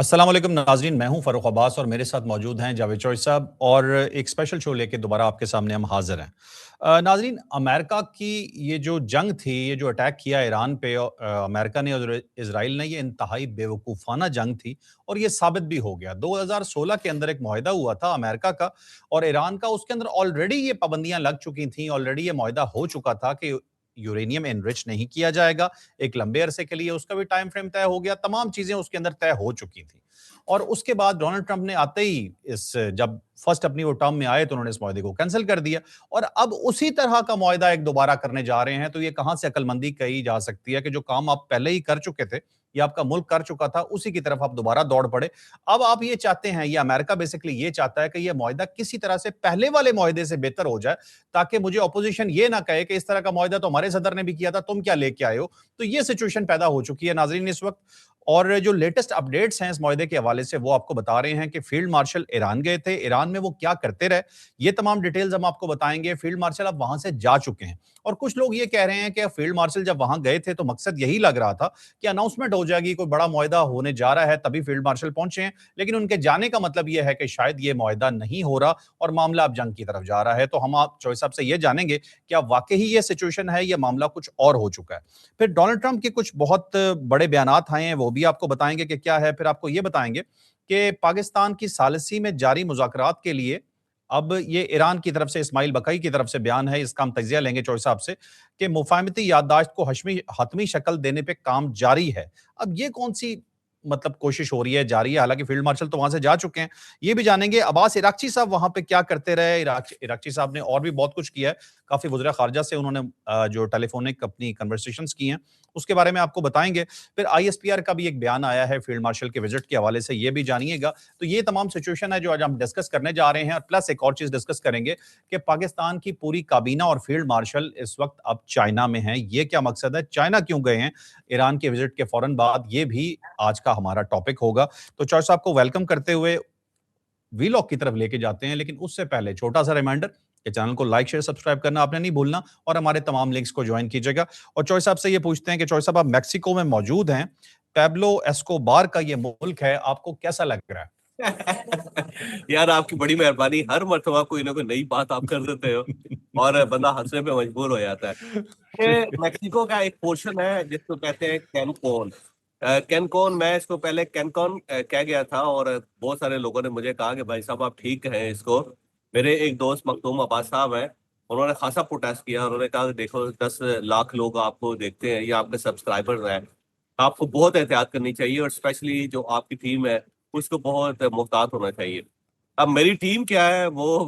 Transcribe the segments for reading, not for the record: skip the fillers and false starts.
अस्सलाम वालेकुम नाज़रीन, मैं हूं फ़ारूक अब्बास और मेरे साथ मौजूद हैं जावेद चौधरी साहब और एक स्पेशल शो लेके दोबारा आपके सामने हम हाज़िर हैं। नाज़रीन, अमेरिका की ये जो जंग थी, ये जो अटैक किया ईरान पे अमेरिका ने और इज़राइल ने, ये इंतहाई बेवकूफ़ाना जंग थी और ये साबित भी हो गया। 2016 के अंदर एक मुआहिदा हुआ था अमेरिका का और ईरान का, उसके अंदर ऑलरेडी ये पाबंदियाँ लग चुकी थीं, ऑलरेडी ये मुआहिदा हो चुका था कि यूरेनियम एनरिच नहीं किया जाएगा, एक लंबे अरसे के लिए उसका भी टाइम फ्रेम तय हो गया, तमाम चीज़ें उसके अंदर तय हो चुकी थी। और उसके बाद डोनाल्ड ट्रंप ने आते ही इस जब फर्स्ट अपनी वो टर्म में आए तो उन्होंने इस मुआहिदे को कैंसिल कर दिया और अब उसी तरह का मुआहिदा एक दोबारा करने जा रहे हैं। तो ये कहां से अकलमंदी कही जा सकती है कि जो काम आप पहले ही कर चुके थे या आपका मुल्क कर चुका था, उसी की तरफ आप दोबारा दौड़ पड़े। अब आप ये चाहते हैं, ये अमेरिका बेसिकली ये चाहता है कि ये मुआहिदा किसी तरह से पहले वाले मुआहिदे से बेहतर हो जाए, ताकि मुझे ऑपोजिशन ये ना कहे कि इस तरह का मुआहिदा तो हमारे सदर ने भी किया था, तुम क्या लेके आए हो। तो ये सिचुएशन पैदा हो चुकी है नाजरीन इस वक्त। और जो लेटेस्ट अपडेट्स हैं इस मुआहिदे के हवाले से, वो आपको बता रहे हैं कि फील्ड मार्शल ईरान गए थे, ईरान में वो क्या करते रहे, ये तमाम डिटेल्स हम आपको बताएंगे। फील्ड मार्शल अब वहां से जा चुके हैं और कुछ लोग ये कह रहे हैं कि फील्ड मार्शल जब वहां गए थे तो मकसद यही लग रहा था कि अनाउंसमेंट हो जाएगी, कोई बड़ा मुआहिदा होने जा रहा है, तभी फील्ड मार्शल पहुंचे हैं। लेकिन उनके जाने का मतलब यह है कि शायद ये मुआहिदा नहीं हो रहा और मामला अब जंग की तरफ जा रहा है। तो हम आप चौधरी साहब से ये जानेंगे कि अब वाकई ये सिचुएशन है, ये मामला कुछ और हो चुका है। फिर डोनाल्ड ट्रंप के कुछ बहुत बड़े बयानात आए हैं, वो भी आपको बताएंगे कि क्या है। फिर आपको ये बताएंगे कि पाकिस्तान की सालिसी में जारी मुज़ाकरात के लिए अब ये ईरान की तरफ से, इस्माइल बकई की तरफ से बयान है, इसका हम तज्जिया लेंगे चौधरी साहब से कि मुफाहमती याददाश्त को हतमी शक्ल देने पे काम जारी है। अब ये कौन सी मतलब कोशिश हो रही है, जारी है, हालांकि फील्ड मार्शल तो वहां से जा चुके हैं। ये भी जानेंगे अब्बास इराक्ची साहब वहां पे क्या करते रहे। इराक्ची साहब ने और भी बहुत कुछ किया है, काफी वज़ीर खारजा से उन्होंने जो टेलीफोनिक अपनी कन्वर्सेशंस की हैं, उसके बारे में आपको बताएंगे। फिर आईएसपीआर का भी एक बयान आया है फील्ड मार्शल के विजिट के हवाले से, ये भी जानिएगा। तो ये तमाम सिचुएशन है जो आज हम डिस्कस करने जा रहे हैं और प्लस एक और चीज डिस्कस करेंगे कि पाकिस्तान की पूरी काबीना और फील्ड मार्शल इस वक्त अब चाइना में है। ये क्या मकसद है, चाइना क्यों गए हैं ईरान के विजिट के फौरन बाद, ये भी आज का हमारा टॉपिक होगा। तो चौधरी साहब को वेलकम करते हुए वीलॉग की तरफ लेके जाते हैं, लेकिन उससे पहले छोटा सा रिमाइंडर कि चैनल को लाइक शेयर सब्सक्राइब करना आपने नहीं भूलना और हमारे तमाम लिंक्स को ज्वाइन कीजिएगा। और चौधरी साहब से ये पूछते हैं कि चौधरी साहब, आप मैक्सिको में मौजूद हैं, पैब्लो एस्कोबार का ये मुल्क है, आपको कैसा लग रहा है? यार आपकी बड़ी मेहरबानी, हर मर्तबा कोई ना कोई नई बात आप कर देते हो और बंदा हंसने पे मजबूर हो जाता है। ये मेक्सिको का एक पोर्शन है जिसको कहते हैं कैनकोन। कैनकोन, मैं इसको पहले कैनकॉन कह गया था और बहुत सारे लोगों ने मुझे कहा कि भाई साहब आप ठीक हैं इसको। मेरे एक दोस्त मखदूम अब्बास साहब हैं, उन्होंने खासा प्रोटेस्ट किया। उन्होंने कहा कि देखो 10 लाख लोग आपको देखते हैं, ये आपके सब्सक्राइबर्स हैं, आपको बहुत एहतियात करनी चाहिए और स्पेशली जो आपकी टीम है उसको बहुत मोहतात होना चाहिए। अब मेरी टीम क्या है वो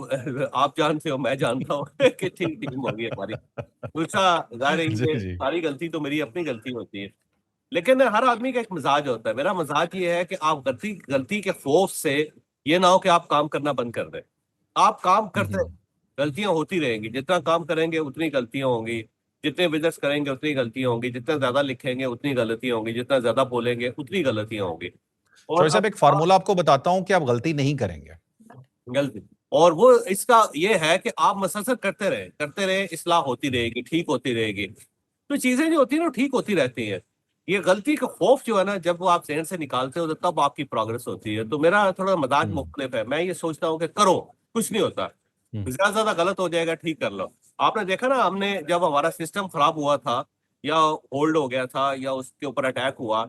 आप जानते हो, मैं जानता हूँ कि ठीक टीम होगी हमारी। दूसरा, जाहिर है जी ये जी। सारी गलती तो मेरी अपनी गलती होती है, लेकिन हर आदमी का एक मिजाज होता है। मेरा मिजाज ये है कि आप गलती गलती के खौफ से ये ना हो कि आप काम करना बंद कर दें। आप काम करते रहे, हम्म, गलतियां होती रहेंगी, जितना काम करेंगे उतनी गलतियां होंगी, जितने बिजनेस करेंगे उतनी गलतियां होंगी, जितना ज्यादा लिखेंगे उतनी गलतियां होंगी, जितना ज्यादा बोलेंगे उतनी गलतियां होंगी। और चौधरी साहब, एक फार्मूला आपको बताता हूं कि आप गलती नहीं करेंगे। गलती, और वो इसका ये है कि आप मसलसल करते रहे, इस्लाह होती रहेगी, ठीक होती रहेगी। तो चीजें जो होती है ना वो ठीक होती रहती है। ये गलती का खौफ जो है ना, जब वो आप जहन से निकालते हो तो तब आपकी प्रोग्रेस होती है। तो मेरा थोड़ा मजाज हम्म मुख्तलिफ है, मैं ये सोचता हूँ कि करो, कुछ नहीं होता, हम्म ज्यादा ज्यादा गलत हो जाएगा, ठीक कर लो। आपने देखा ना, हमने जब हमारा सिस्टम खराब हुआ था या होल्ड हो गया था या उसके ऊपर अटैक हुआ,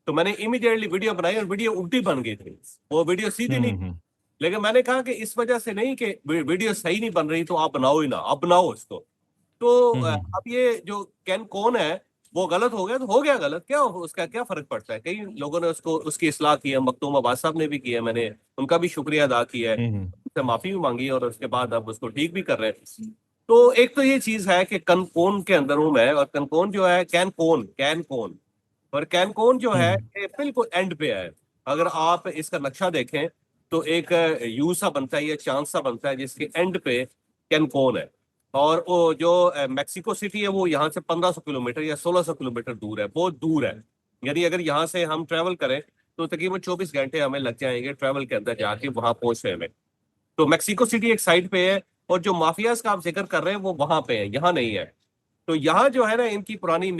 तो मैंने इमीडिएटली वीडियो बनाई और वीडियो उल्टी बन गई थी, वो वीडियो सीधी नहीं। हम्म। लेकिन मैंने कहा कि इस वजह से नहीं कि वीडियो सही नहीं बन रही तो आप बनाओ ही ना, आप बनाओ इसको। तो अब ये जो कैन कौन है वो गलत हो गया तो हो गया गलत, क्या उसका क्या फर्क पड़ता है। कई लोगों ने उसको उसकी इस्लाह की है, मखदूम अब्बास साहब ने भी की है, मैंने उनका भी शुक्रिया अदा किया है, हम्म उससे माफी भी मांगी और उसके बाद अब उसको ठीक भी कर रहे हैं। तो एक तो ये चीज है कि कनकोन के अंदर हूं मैं, और कनकोन जो है कैन कोन, और कैनकोन जो है हम्म ये बिल्कुल एंड पे है। अगर आप इसका नक्शा देखें तो एक यू सा बनता है, ये चांद सा बनता है जिसके एंड पे कैनकोन है। और वो जो मेक्सिको सिटी है वो यहाँ से 1500 किलोमीटर या 1600 किलोमीटर दूर है, बहुत दूर है। यानी अगर यहाँ से हम ट्रेवल करें तो तकरीबन 24 घंटे हमें लग जाएंगे ट्रेवल के अंदर जाके वहां पहुंचने में। तो मेक्सिको सिटी एक साइड पे है, और जो माफियाज का आप जिक्र कर रहे हैं वो वहां पे है, यहाँ नहीं है। तो यहाँ जो है ना, इनकी पुरानी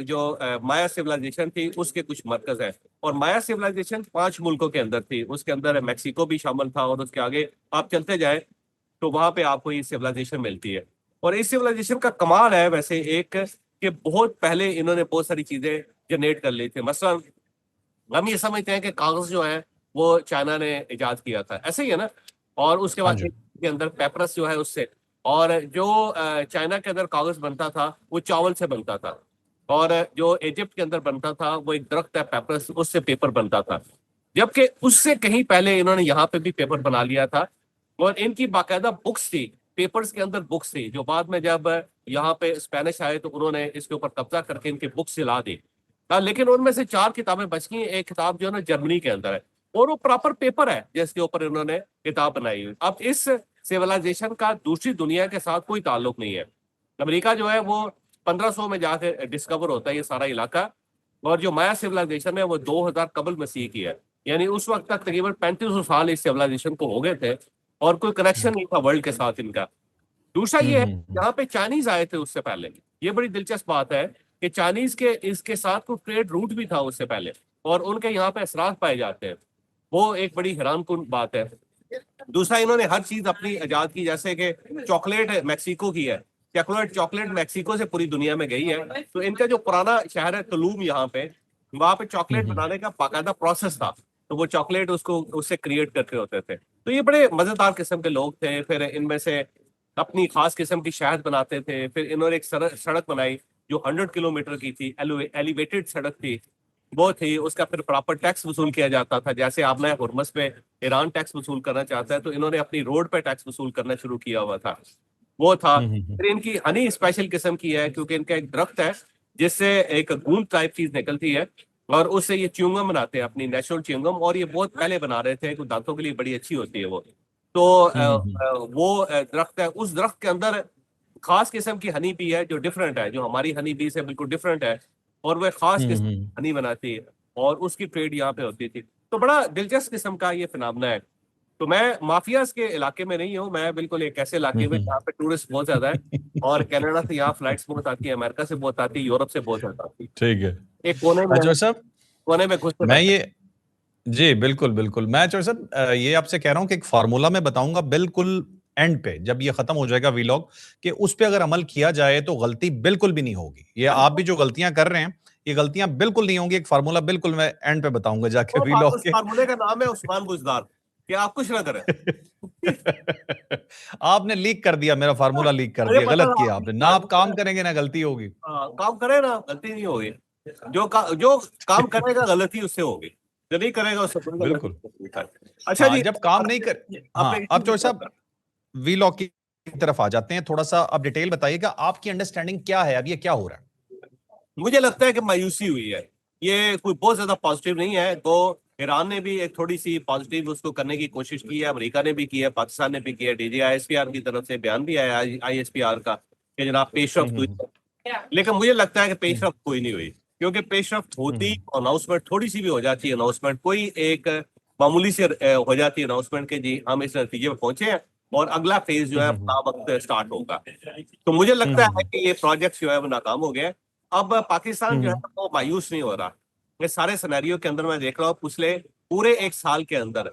जो माया सिविलाइजेशन थी उसके कुछ मरकज है। और माया सिविलाइजेशन 5 मुल्कों के अंदर थी, उसके अंदर मैक्सिको भी शामिल था, और उसके आगे आप चलते जाए तो वहां पे आपको ये सिविलाइजेशन मिलती है। और इस सिविलाइजेशन का कमाल है वैसे एक, कि बहुत पहले इन्होंने बहुत सारी चीजें जनरेट कर ली थी। मसलन हम ये समझते हैं कि कागज जो है वो चाइना ने इजाद किया था, ऐसे ही है ना। और उसके हाँ बाद जी। के अंदर पेपरस जो है उससे, और जो चाइना के अंदर कागज बनता था वो चावल से बनता था, और जो इजिप्ट के अंदर बनता था वो एक दरख्त है पेपरस, उससे पेपर बनता था। जबकि उससे कहीं पहले इन्होंने यहाँ पे भी पेपर बना लिया था, और इनकी बाकायदा बुक्स थी, पेपर्स के अंदर बुक्स थी, जो बाद में जब यहाँ पे स्पेनिश आए तो उन्होंने इसके ऊपर कब्जा करके इनकी बुक्स जला दी। हाँ, लेकिन उनमें से 4 किताबें बच गई, एक किताब जो है ना जर्मनी के अंदर है, और वो प्रॉपर पेपर है जिसके ऊपर इन्होंने किताब बनाई हुई। अब इस सिविलाइजेशन का दूसरी दुनिया के साथ कोई ताल्लुक नहीं है। अमेरिका जो है वो 1500 में जाके डिस्कवर होता है ये सारा इलाका, और जो माया सिविलाइजेशन है वो 2000 कबल मसीह की है, यानी उस वक्त तक तकरीबन 3500 साल इस सिविलाइजेशन को हो गए थे, और कोई कनेक्शन नहीं था वर्ल्ड के साथ इनका। दूसरा ये है, हम्म। यहाँ पे चाइनीज आए थे उससे पहले। ये बड़ी दिलचस्प बात है कि चाइनीज के इसके साथ कोई ट्रेड रूट भी था उससे पहले, और उनके यहाँ पे असरात पाए जाते हैं। वो एक बड़ी हैरानकुन बात है। दूसरा, इन्होंने हर चीज अपनी इजाद की, जैसे कि चॉकलेट मैक्सिको की है, चॉकलेट मैक्सिको से पूरी दुनिया में गई है। तो इनका जो पुराना शहर है तुलूम, यहाँ पे वहां पे चॉकलेट हम्म। बनाने का बाकायदा प्रोसेस था, तो वो चॉकलेट उसको उससे क्रिएट करके होते थे। तो ये बड़े मजेदार किस्म के लोग थे। फिर इनमें से अपनी खास किस्म की शहद बनाते थे। फिर इन्होंने एक सड़क बनाई जो 100 किलोमीटर की थी, एलिवेटेड सड़क थी वो थी। उसका फिर प्रॉपर टैक्स वसूल किया जाता था, जैसे आपने हुर्मस पे ईरान टैक्स वसूल करना चाहता है, तो इन्होंने अपनी रोड पे टैक्स वसूल करना शुरू किया हुआ था, वो था। हम्म। फिर इनकी हनी स्पेशल किस्म की है, क्योंकि इनका एक दरख्त है जिससे एक गूंद टाइप चीज निकलती है, और उससे ये च्युइंगम बनाते हैं, अपनी नेचुरल च्युइंगम, और ये बहुत पहले बना रहे थे, कुछ दांतों के लिए बड़ी अच्छी होती है वो। तो वो दरख्त है, उस दरख्त के अंदर खास किस्म की हनी बी है जो डिफरेंट है, जो हमारी हनी बी से बिल्कुल डिफरेंट है, और वह खास किस्म हम्म। हनी बनाती है, और उसकी ट्रेड यहाँ पे होती थी। तो बड़ा दिलचस्प किस्म का ये फिनोमेना है। तो मैं माफियाज के इलाके में नहीं हूँ, मैं बिल्कुल एक ऐसे इलाके में जहाँ पे टूरिस्ट बहुत ज्यादा है, और कनाडा से यहाँ फ्लाइट्स बहुत आती है, अमेरिका से बहुत आती है, यूरोप से बहुत ज्यादा आती ठीक है। है। एक कोने में अच्छा साहब, कोने में घुस के मैं बैठे। ये जी बिल्कुल बिल्कुल, मैं चौधरी साहब ये आपसे कह रहा हूँ कि एक फार्मूला मैं बताऊंगा बिल्कुल एंड पे, जब ये खत्म हो जाएगा वीलॉग, कि उस पे अगर अमल किया जाए तो गलती बिल्कुल भी नहीं होगी। ये आप भी जो गलतियां कर रहे हैं, ये गलतियां बिल्कुल नहीं होंगी। एक फार्मूला बिल्कुल मैं एंड पे बताऊंगा जाके वीलॉग उस के। फार्मूले का नाम है उस्मान बुजदार, कि आप कुछ ना करें। आपने लीक कर दिया, मेरा फार्मूला लीक कर मुझे दिया, पता गलत था किया आप आपने ना। याद आप काम करेंगे ना गलती होगी। काम करे ना, गलती नहीं होगी। जो काम करेगा गलती उससे होगी, जो नहीं करेगा उससे कोई गलती बिल्कुल। नहीं होगी। अच्छा हाँ, जी, जब काम नहीं कर, आपने हाँ, अब चौधरी साहब वीलॉग की तरफ आ जाते हैं। थोड़ा सा अब डिटेल बताइएगा, आपकी अंडरस्टैंडिंग क्या है, अब ये क्या हो रहा है? मुझे लगता है कि मायूसी हुई है, ये कोई बहुत ज्यादा पॉजिटिव नहीं है। तो ईरान ने भी एक थोड़ी सी पॉजिटिव उसको करने की कोशिश की है, अमेरिका ने भी की है, पाकिस्तान ने भी की है। DGISPR की तरफ से बयान भी आया ISPR का कि जनाब पेशरफ्त हुई है। लेकिन मुझे लगता है कि हम्म। पेशरफ्त कोई नहीं हुई, क्योंकि पेशरफ्त होती, हम्म। अनाउंसमेंट थोड़ी सी भी हो जाती है, अनाउंसमेंट कोई एक मामूली से हो जाती है अनाउंसमेंट के जी हम इस नतीजे में पहुंचे हैं, और अगला फेज जो है हम्म। वक्त स्टार्ट होगा। तो मुझे लगता है हम्म। कि ये प्रोजेक्ट जो है वो नाकाम हो गया है। अब पाकिस्तान जो है हम्म। वो मायूस नहीं हो रहा। ये सारे सिनेरियो के अंदर मैं देख रहा हूँ पिछले पूरे एक साल के अंदर,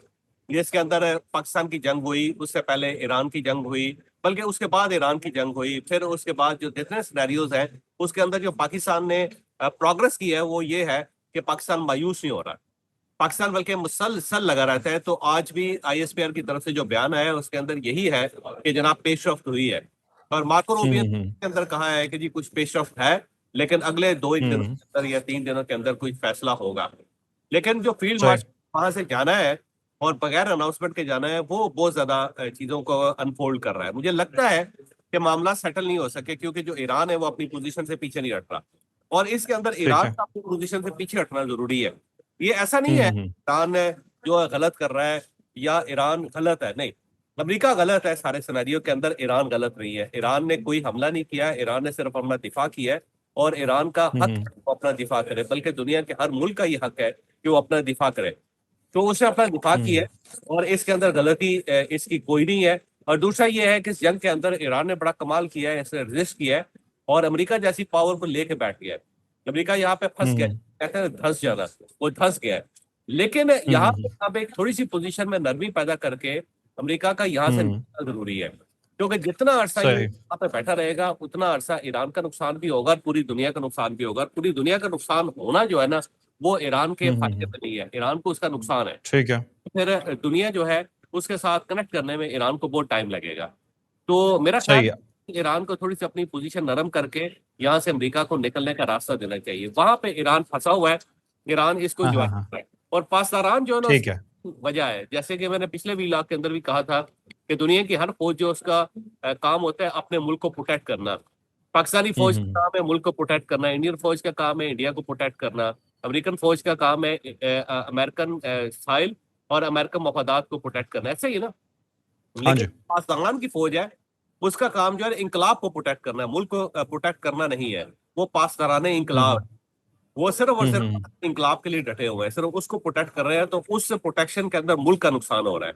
जिसके अंदर पाकिस्तान की जंग हुई, उससे पहले ईरान की जंग हुई, बल्कि उसके बाद ईरान की जंग हुई, फिर उसके बाद जो जितने सिनेरियोज हैं उसके अंदर जो पाकिस्तान ने प्रोग्रेस की है वो ये है कि पाकिस्तान मायूस नहीं हो रहा। पाकिस्तान बल्कि मुसलसल लगा रहता है। तो आज भी ISPR की तरफ से जो बयान आया है उसके अंदर यही है कि जनाब पेशरफ्त हुई है, और मार्को रूबियो हम्म। के अंदर कहा है कि जी कुछ पेशरफ्त है, लेकिन अगले 2 एक दिनों हम्म। के अंदर या 3 दिनों के अंदर कोई फैसला होगा। लेकिन जो फील्ड सही। मार्शल वहां से जाना है और बगैर अनाउंसमेंट के जाना है, वो बहुत ज्यादा चीजों को अनफोल्ड कर रहा है। मुझे लगता है कि मामला सेटल नहीं हो सके, क्योंकि जो ईरान है वो अपनी पोजीशन से पीछे नहीं हट रहा, और इसके अंदर ठीक ईरान है। का अपनी पोजीशन से पीछे हटना जरूरी है। ये ऐसा नहीं है ईरान जो है गलत कर रहा है या ईरान गलत है, नहीं। अमेरिका गलत है सारे सिनेरियो के अंदर, ईरान गलत नहीं है। ईरान ने कोई हमला नहीं किया है, ईरान ने सिर्फ अपना दिफा किया है, और ईरान का हक है कि वो अपना दिफा करे, बल्कि दुनिया के हर मुल्क का ये हक है कि वो अपना दिफा करे। तो उसने अपना दिफा किया है, और इसके अंदर गलती इसकी कोई नहीं है। और दूसरा ये है कि इस जंग के अंदर ईरान ने बड़ा कमाल किया है, इसने रेजिस्ट किया है, और अमेरिका जैसी पावर को लेके बैठ गया है। अमेरिका यहाँ पे फंस गया कहते हैं धंस जाना, वो धंस गया है। लेकिन यहाँ पे अब एक थोड़ी सी पोजीशन में नरमी पैदा करके अमेरिका का यहाँ से निकलना जरूरी है, क्योंकि जितना अरसा ये सही। वहाँ पे बैठा रहेगा उतना अरसा ईरान का नुकसान भी होगा और पूरी दुनिया का नुकसान भी होगा। पूरी दुनिया का नुकसान होना जो है ना, वो ईरान के फायदे में नहीं है, ईरान को उसका नुकसान है। ठीक है। फिर दुनिया जो है उसके साथ कनेक्ट करने में ईरान को बहुत टाइम लगेगा। तो मेरा ख्याल सही है। ईरान को थोड़ी सी अपनी पोजीशन नरम करके यहाँ से अमेरिका को निकलने का रास्ता देना चाहिए। वहां पे ईरान फंसा हुआ है, ईरान इसको हाँ, हाँ, ज्वाइन हाँ। कर रहा है। और पाकिस्तान जो है ना, ठीक है। उसकी वजह है, जैसे कि मैंने पिछले वीलॉग के अंदर भी कहा था कि दुनिया की हर फौज जो उसका काम होता है अपने मुल्क को प्रोटेक्ट करना। पाकिस्तानी फौज का काम है मुल्क को प्रोटेक्ट करना, इंडियन फौज का काम है इंडिया को प्रोटेक्ट करना, अमेरिकन फौज का काम है अमेरिकन साइल और अमेरिकन मफादात को प्रोटेक्ट करना, ऐसे ही ना। हाँ लेकिन जी। पाकिस्तान की फौज है, उसका काम जो है इंकलाब को प्रोटेक्ट करना है, मुल्क को प्रोटेक्ट करना नहीं है। वो पाकिस्तान इंकलाब है, वो सिर्फ और सिर्फ इंकलाब के लिए डटे हुए हैं, सिर्फ उसको प्रोटेक्ट कर रहे हैं। तो उस प्रोटेक्शन के अंदर मुल्क का नुकसान हो रहा है।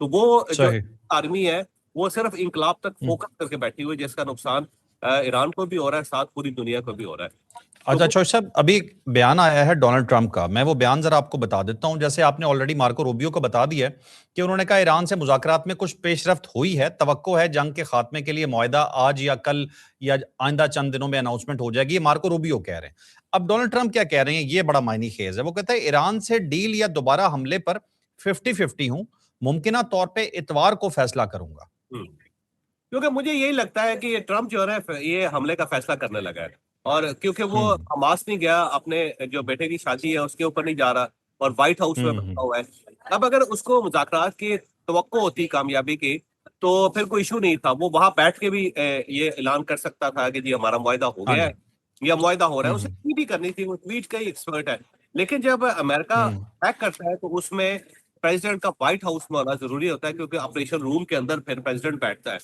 तो वो जो सही। आर्मी है वो सिर्फ इंकलाब तक फोकस करके बैठी हुई है, जिसका नुकसान ईरान को भी हो रहा है, साथ पूरी दुनिया को भी हो रहा है। तो अच्छा चौधरी साहब, अभी एक बयान आया है डोनाल्ड ट्रंप का, मैं वो बयान जरा आपको बता देता हूं। जैसे आपने ऑलरेडी मार्को रूबियो को बता दिया है कि उन्होंने कहा ईरान से मुज़ाकरात में कुछ पेशरफ्त हुई है, तवक्को है जंग के खात्मे के लिए मुआहदा आज या कल या आइंदा चंद दिनों में अनाउंसमेंट हो जाएगी। ये मार्को रूबियो कह रहे हैं। अब डोनाल्ड ट्रंप क्या कह रहे हैं, ये बड़ा मायनी खेज है। वो कहते हैं ईरान से डील या दोबारा हमले पर 50-50 हूं, मुमकिना तौर पर इतवार को फैसला करूंगा। क्योंकि मुझे यही लगता है कि ये ट्रम्प जो है ये हमले का फैसला करने लगा है, और क्योंकि वो हमास नहीं गया, अपने जो बेटे की शादी है उसके ऊपर नहीं जा रहा और व्हाइट हाउस में बैठा हुआ है। अब अगर उसको मुज़ाकरात की तवक्को होती कामयाबी की, तो फिर कोई इशू नहीं था, वो वहां बैठ के भी ये ऐलान कर सकता था कि जी हमारा मुआहदा हो हाँ गया जी। है या मुआहदा हो रहा है। उसे ट्वीट ही करनी थी, वो ट्वीट का ही एक्सपर्ट है। लेकिन जब अमेरिका अटैक करता है तो उसमें प्रेसिडेंट का व्हाइट हाउस में होना जरूरी होता है, क्योंकि ऑपरेशन रूम के अंदर फिर प्रेसिडेंट बैठता है,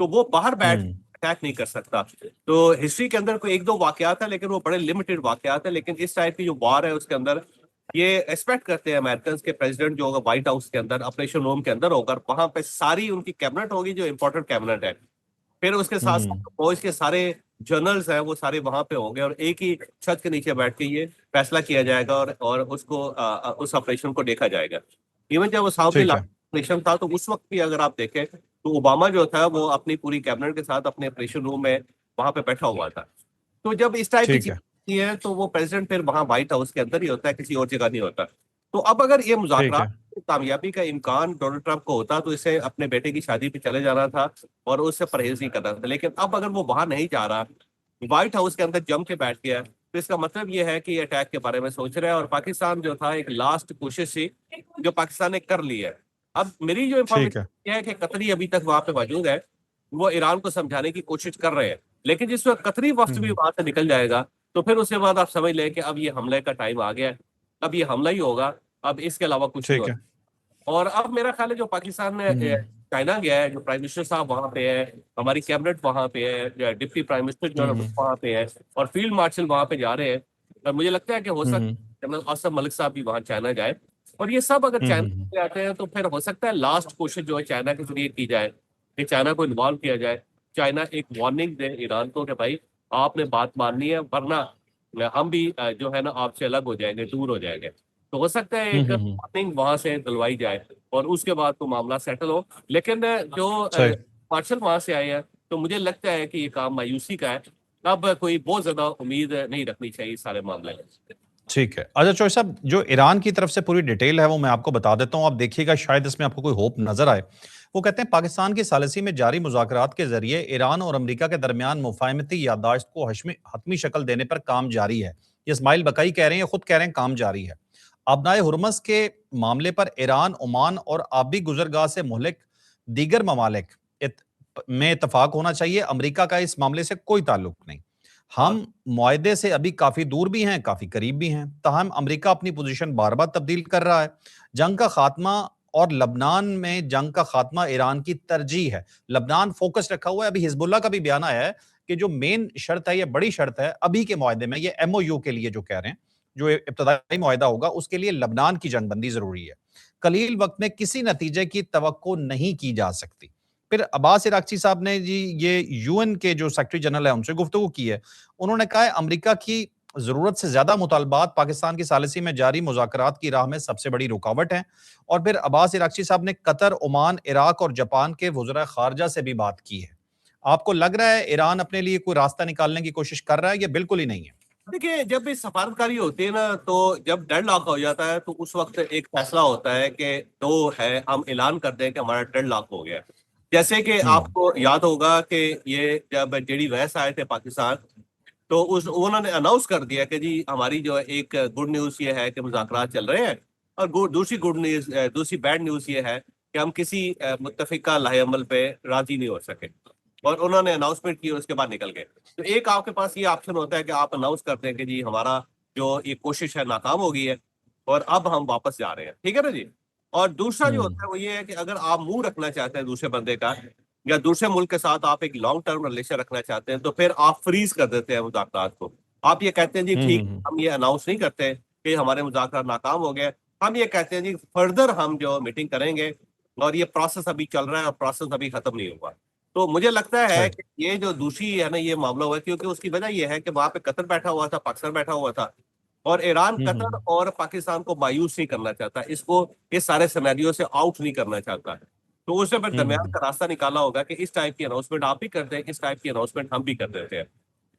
तो वो बाहर बैठ अटैक नहीं कर सकता। तो हिस्ट्री के अंदर कोई एक दो वाकयात है, लेकिन वो बड़े लिमिटेड वाकयात है। लेकिन इस टाइप की जो वार है उसके अंदर ये एक्सपेक्ट करते हैं अमेरिकन के प्रेसिडेंट जो होगा व्हाइट हाउस के अंदर ऑपरेशन रूम के अंदर होकर, वहां पे सारी उनकी कैबिनेट होगी जो इंपॉर्टेंट कैबिनेट है। फिर उसके साथ साथ फौज के सारे जनरल्स हैं वो सारे वहां पे होंगे, और एक ही छत के नीचे बैठ के ये फैसला किया जाएगा और उसको उस ऑपरेशन को देखा जाएगा। इवन जब वो साउथ ठीक है। ऑपरेशन था तो उस वक्त भी अगर आप देखें तो ओबामा जो था वो अपनी पूरी कैबिनेट के साथ अपने ऑपरेशन रूम में वहां पे बैठा हुआ था। तो जब इस टाइप की ठीक चीज है। होती है तो वो प्रेसिडेंट फिर वहां व्हाइट हाउस के अंदर ही होता है, किसी और जगह नहीं होता। तो अब अगर ये ठीक मुज़ाकरात है। में कामयाबी का इम्कान डोनाल्ड ट्रंप को होता तो इसे अपने बेटे की शादी पे चले जाना था और उससे परहेज नहीं करना था। लेकिन अब अगर वो वहां नहीं जा रहा, व्हाइट हाउस के अंदर जम के बैठ गया, तो इसका मतलब ये है कि ये अटैक के बारे में सोच रहा है। और पाकिस्तान जो था एक लास्ट कोशिश थी जो पाकिस्तान ने कर ली है। अब मेरी जो ठीक इन्फॉर्मेशन है। ये है कि कतरी अभी तक वहां पे मौजूद है, वो ईरान को समझाने की कोशिश कर रहे हैं। लेकिन जिस वक्त कतरी वक्त भी वहां से निकल जाएगा तो फिर उसके बाद आप समझ लें कि अब ये हमले का टाइम आ गया है, अब ये हमला ही होगा, अब इसके अलावा कुछ नहीं ठीक है। होगा। और अब मेरा ख्याल है जो पाकिस्तान में चाइना गया है, जो प्राइम मिनिस्टर साहब वहां पे है, हमारी कैबिनेट वहां पे है, डिप्टी प्राइम मिनिस्टर जो है वहां पे है, और फील्ड मार्शल वहां पे जा रहे हैं। और मुझे लगता है कि हो सकता है जनरल असम मलिक साहब भी वहां चाइना जाए। और ये सब अगर चाइना पे आते हैं तो फिर हो सकता है लास्ट कोशिश जो है चाइना के जरिए की जाए, कि चाइना को इन्वॉल्व किया जाए। चाइना एक वार्निंग दे ईरान को कि भाई आपने बात माननी है, वरना हम भी जो है ना आपसे अलग हो जाएंगे, दूर हो जाएंगे। तो हो सकता है एक वार्निंग वहां से दिलवाई जाए और उसके बाद तो मामला सेटल हो। लेकिन जो सही। मार्शल वहां से आए हैं तो मुझे लगता है कि ये काम मायूसी का है। अब कोई बहुत ज्यादा उम्मीद नहीं रखनी चाहिए इस सारे मामले में। ठीक है। अच्छा चौधरी साहब, जो ईरान की तरफ से पूरी डिटेल है वो मैं आपको बता देता हूं, आप देखिएगा शायद इसमें आपको कोई होप नजर आए। वो कहते हैं पाकिस्तान की सालिसी में जारी मुज़ाकरात के जरिए ईरान और अमेरिका के दरमियान मुफाहमती याददाश्त को हतमी शक्ल देने पर काम जारी है। ये इस्माइल बकई कह रहे हैं, खुद कह रहे हैं काम जारी है। आबनाए हुरमस के मामले पर ईरान, ओमान और आबी गुजरगाह से मुहलिक दीगर ममालिक में इतफाक होना चाहिए। अमेरिका का इस मामले से कोई ताल्लुक नहीं। हम मुआहदे से अभी काफी दूर भी हैं, काफी करीब भी हैं। ताहम अमेरिका अपनी पोजीशन बार बार तब्दील कर रहा है। जंग का खात्मा और लबनान में जंग का खात्मा ईरान की तरजीह है। लबनान फोकस रखा हुआ है। अभी हिजबुल्ला का भी बयान आया है कि जो मेन शर्त है, ये बड़ी शर्त है अभी के मुआहदे में, ये एमओयू के लिए जो कह रहे हैं, जो इब्तदाई मुआहदा होगा उसके लिए लबनान की जंगबंदी जरूरी है। कलील वक्त में किसी नतीजे की तवक्को नहीं की जा सकती। फिर अब्बास इराक्ची साहब ने जी ये यूएन के जो सेक्रेटरी जनरल है उनसे गुफ्तगू की है। उन्होंने कहा है अमेरिका की जरूरत से ज्यादा मुतालबात पाकिस्तान की सालिसी में जारी मुज़ाकरात की राह में सबसे बड़ी रुकावट है। और फिर अब्बास इराक्ची साहब ने कतर, ओमान, इराक और जापान के वज़रा खारजा से भी बात की है। आपको लग रहा है ईरान अपने लिए कोई रास्ता निकालने की कोशिश कर रहा है या बिल्कुल ही नहीं है? देखिए, जब भी सफारतकारी होती है ना, तो जब डेडलॉक हो जाता है, तो उस वक़्त एक फैसला होता है कि जो है हम ऐलान कर दें कि हमारा डेडलॉक हो गया है। जैसे कि हम्म। आपको याद होगा कि ये जब जेडी वैस आए थे पाकिस्तान, तो उस उन्होंने अनाउंस कर दिया कि जी हमारी जो है एक गुड न्यूज़ ये है कि मुज़ाकरात चल रहे हैं, और दूसरी गुड न्यूज़ दूसरी बैड न्यूज़ ये है कि हम किसी मुत्तफ़िका लाहे-अमल पे राज़ी नहीं हो सके। और उन्होंने अनाउंसमेंट की और उसके बाद निकल गए। तो एक आपके पास ये ऑप्शन होता है कि आप अनाउंस कर दें कि जी हमारा जो ये कोशिश है नाकाम हो गई है और अब हम वापस जा रहे हैं। ठीक है ना जी? और दूसरा जो होता है वो ये है कि अगर आप मुँह रखना चाहते हैं दूसरे बंदे का, या दूसरे मुल्क के साथ आप एक लॉन्ग टर्म रिलेशन रखना चाहते हैं, तो फिर आप फ्रीज़ कर देते हैं मुज़ाकरात को। आप ये कहते हैं जी ठीक, हम्म। हम ये अनाउंस नहीं करते कि हमारे मुज़ाकरात नाकाम हो गए। हम ये कहते हैं जी फर्दर हम जो मीटिंग करेंगे, और ये प्रोसेस अभी चल रहा है और प्रोसेस अभी खत्म नहीं हुआ। तो मुझे लगता है राइट। कि ये जो दूसरी है ना ये मामला हुआ है, क्योंकि उसकी वजह ये है कि वहाँ पे कतर बैठा हुआ था, पाकिस्तान बैठा हुआ था, और ईरान कतर हम्म। और पाकिस्तान को मायूस नहीं करना चाहता। इसको इस सारे सिनेरियो से आउट नहीं करना चाहता। तो उसने फिर दरमियान हम्म। का रास्ता निकाला होगा कि इस टाइप की अनाउंसमेंट आप भी करते हैं, इस टाइप की अनाउंसमेंट हम भी कर देते हैं।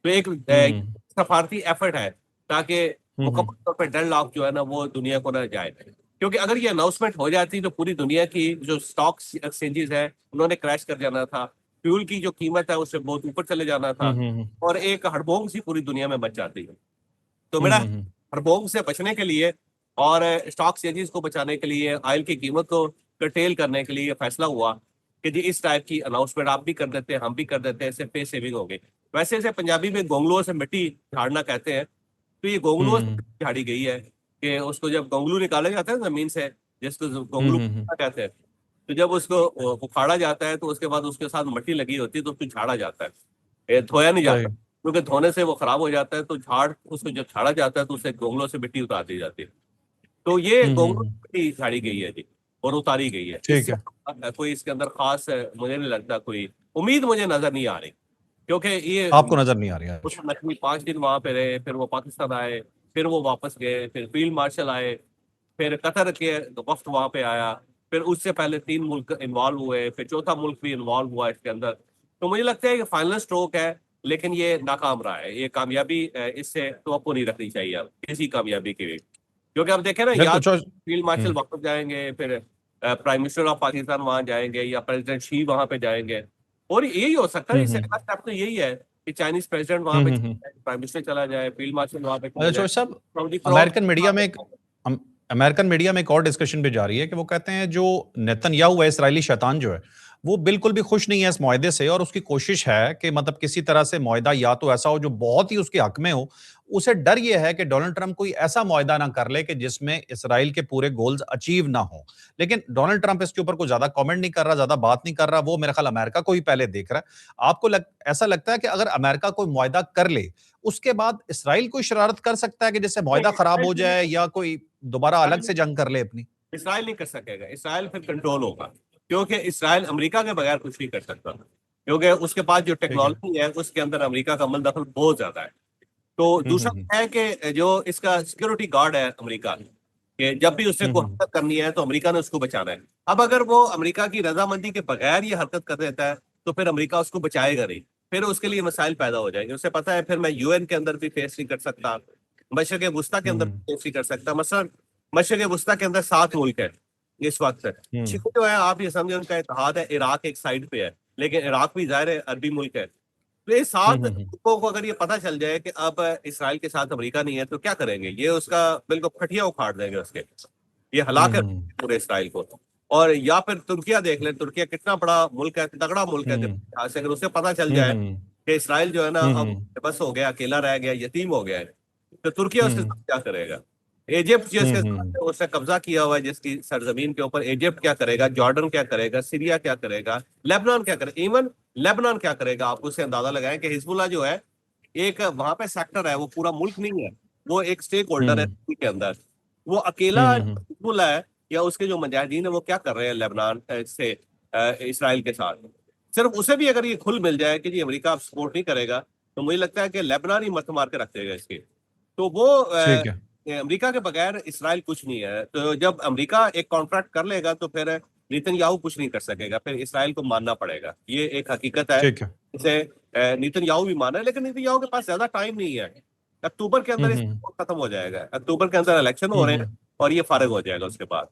तो एक हम्म। सफारती एफर्ट है, ताकि हम्म। मुकम्मल तौर पे डेडलॉक जो है ना वो दुनिया को ना जाए। क्योंकि अगर ये अनाउंसमेंट हो जाती तो पूरी दुनिया की जो स्टॉक्स एक्सचेंजेस है उन्होंने क्रैश कर जाना था। फ्यूल की जो कीमत है उससे बहुत ऊपर चले जाना था, हम्म। और एक हड़बोंग सी पूरी दुनिया में मच जाती है। तो मेरा हम्म। हड़बोंग से बचने के लिए और स्टॉक एक्सचेंजेस को बचाने के लिए, ऑयल की कीमत को कर्टेल करने के लिए ये फैसला हुआ कि जी इस टाइप की अनाउंसमेंट आप भी कर देते हैं, हम भी कर देते हैं, इससे पे सेविंग हो गई। वैसे इसे पंजाबी में गोंगलुओं से मिट्टी झाड़ना कहते हैं। तो ये गोंगलुओं से हम्म। मिट्टी झाड़ी गई है कि उसको जब गोंगलू निकाले जाते हैं जमीन से, जिसको गोंगलू हम्म। कहते हैं, तो जब उसको उखाड़ा जाता है तो उसके बाद उसके साथ मिट्टी लगी होती है, तो उसको झाड़ा जाता है। धोया नहीं जाता, सही। क्योंकि धोने से वो खराब हो जाता है। तो झाड़ उसको जब झाड़ा जाता है तो उससे गोंगलों से मिट्टी उतार दी जाती है। तो ये गोंगलों हम्म। से मिट्टी झाड़ी गई है जी, और उतारी गई है। ठीक इससे है। कोई इसके अंदर खास मुझे नहीं लगता, कोई उम्मीद मुझे नजर नहीं आ रही। क्योंकि ये आपको नजर नहीं आ रही उस आज? नकवी 5 दिन वहां पे रहे, फिर वो पाकिस्तान आए, फिर वो वापस गए, फिर फील्ड मार्शल आए, फिर कतर के वफ्द वहां पे आया, फिर उससे पहले 3 मुल्क इन्वॉल्व हुए, फिर चौथा मुल्क भी इन्वॉल्व हुआ इसके अंदर। तो मुझे लगता है कि फाइनल स्ट्रोक है, लेकिन ये नाकाम रहा है। ये कामयाबी इससे तवक्को नहीं रखनी चाहिए अब किसी कामयाबी की भी। क्योंकि अब देखें ना, या बिल्कुल फील्ड मार्शल वापस जाएंगे, फिर प्राइम मिनिस्टर ऑफ पाकिस्तान वहां जाएंगे, या प्रेसिडेंट शी वहां पे जाएंगे। और यही हो सकता है, इससे हम्म। अगला स्टेप तो यही है कि चाइनीज प्रेसिडेंट वहां पे चला हम्म। जाए, प्राइम मिनिस्टर चला जाए, फील्ड मार्शल वहां पे चला अच्छा जाए, चौधरी साहब, सऊदी क्राउन अमेरिकन मीडिया वहां में पे एक जाए। अम- अमेरिकन मीडिया में एक और डिस्कशन भी जारी है कि वो कहते हैं जो नेतन्याहू है, इस्राएली शैतान जो है, वो बिल्कुल भी खुश नहीं है इस मुआहदे से, और उसकी कोशिश है कि मतलब किसी तरह से मुआहदा या तो ऐसा हो जो बहुत ही उसके हक में हो। उसे डर ये है कि डोनाल्ड ट्रंप कोई ऐसा मुआहदा ना कर ले कि जिसमें इसराइल के पूरे गोल्स अचीव ना हो। लेकिन डोनाल्ड ट्रंप इसके ऊपर कोई ज्यादा कमेंट नहीं कर रहा, ज्यादा बात नहीं कर रहा। वो मेरे ख्याल अमेरिका को ही पहले देख रहा है। ऐसा लगता है कि अगर अमेरिका कोई मुआहदा कर ले, उसके बाद इसराइल कोई शरारत कर सकता है कि जिससे मुआहदा नहीं, खराब इसराइल हो जाए, या कोई दोबारा अलग से जंग कर ले अपनी? इसराइल नहीं कर सकेगा। इसराइल फिर कंट्रोल होगा, क्योंकि इसराइल अमेरिका के बगैर कुछ नहीं कर सकता, क्योंकि उसके पास जो ठीक है। टेक्नोलॉजी है उसके अंदर अमेरिका का अमल दखल बहुत ज्यादा है। तो दूसरा हम्म। है कि जो इसका सिक्योरिटी गार्ड है अमेरिका, कि जब भी उससे कोई हम्म। हरकत करनी है तो अमेरिका ने उसको बचाना है। अब अगर वो अमेरिका की रजामंदी के बगैर ये हरकत कर देता है, तो फिर अमेरिका उसको बचाएगा नहीं। फिर उसके लिए मसाइल पैदा हो जाएंगे। उसे पता है फिर मैं यूएन के अंदर भी फेस नहीं कर सकता, मशरक वस्ता के अंदर हम्म। भी फेस नहीं कर सकता। मसलन मशरक वस्ता के अंदर 7 मुल्क है इस वक्त। हम्म। ठीक जो है, आप ये समझे, उनका इत्तेहाद है, इराक एक साइड पे है, लेकिन इराक भी जाहिर है अरबी मुल्क है। तो ये 7 मुल्कों को अगर ये पता चल जाए कि अब इसराइल के साथ अमेरिका नहीं है, तो क्या करेंगे? ये उसका बिल्कुल खटिया उखाड़ देंगे उसके, ये हलाक है हम्म। पूरे इसराइल को। और या फिर तुर्किया देख लें, तुर्किया कितना बड़ा मुल्क है, तगड़ा मुल्क है हम्म। लिहाज से। अगर उसे पता चल जाए हम्म। कि इसराइल जो है ना अब हम्म। बस हो गया, अकेला रह गया, यतीम हो गया है, तो तुर्किया उसके हम्म। साथ क्या करेगा? इजिप्ट जिसके हम्म। साथ उसने कब्जा किया हुआ है जिसकी सरजमीन के ऊपर, इजिप्ट क्या करेगा? जॉर्डन क्या करेगा? सीरिया क्या करेगा? लेबनान क्या करेगा? इवन लेबनान क्या करेगा? आप उससे अंदाजा लगाएं कि हिजबुल्लाह जो है एक वहां पे सेक्टर है, वो पूरा मुल्क नहीं है, वो एक स्टेक होल्डर है हम्म। के अंदर। वो अकेला हम्म। हिजबुल्लाह है, या उसके जो मुजाहिदीन है वो क्या कर रहे हैं लेबनान से इसराइल के साथ? सिर्फ उसे भी अगर ये खुल मिल जाए कि जी अमेरिका अब सपोर्ट नहीं करेगा, तो मुझे लगता है कि लेबनान ही मत मार के रख देगा इसकी। तो वो ठीक है, अमेरिका के बगैर इसराइल कुछ नहीं है। तो जब अमेरिका एक कॉन्ट्रैक्ट कर लेगा तो फिर नेतन्याहू कुछ नहीं कर सकेगा, फिर इसराइल को मानना पड़ेगा। ये एक हकीकत है। ठीक है। इसे नेतन्याहू भी माना है, लेकिन नेतन्याहू के पास ज्यादा टाइम नहीं है। अक्टूबर के हुँ, अंदर इस हुँ, खत्म हो जाएगा, अक्टूबर के अंदर इलेक्शन हो हुँ, रहे हैं हुँ। और ये फारिग हो जाएगा उसके बाद।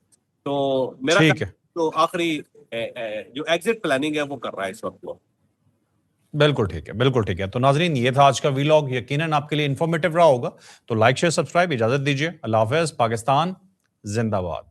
तो मेरा ठीक है। तो आखिरी जो एग्जिट प्लानिंग है वो कर रहा है इस वक्त वो। बिल्कुल ठीक है, बिल्कुल ठीक है। तो नाज़रीन, ये था आज का वीलॉग, यकीनन आपके लिए इन्फॉर्मेटिव रहा होगा। तो लाइक, शेयर, सब्सक्राइब, इजाज़त दीजिए। अल्लाह हाफ़िज़। पाकिस्तान ज़िंदाबाद।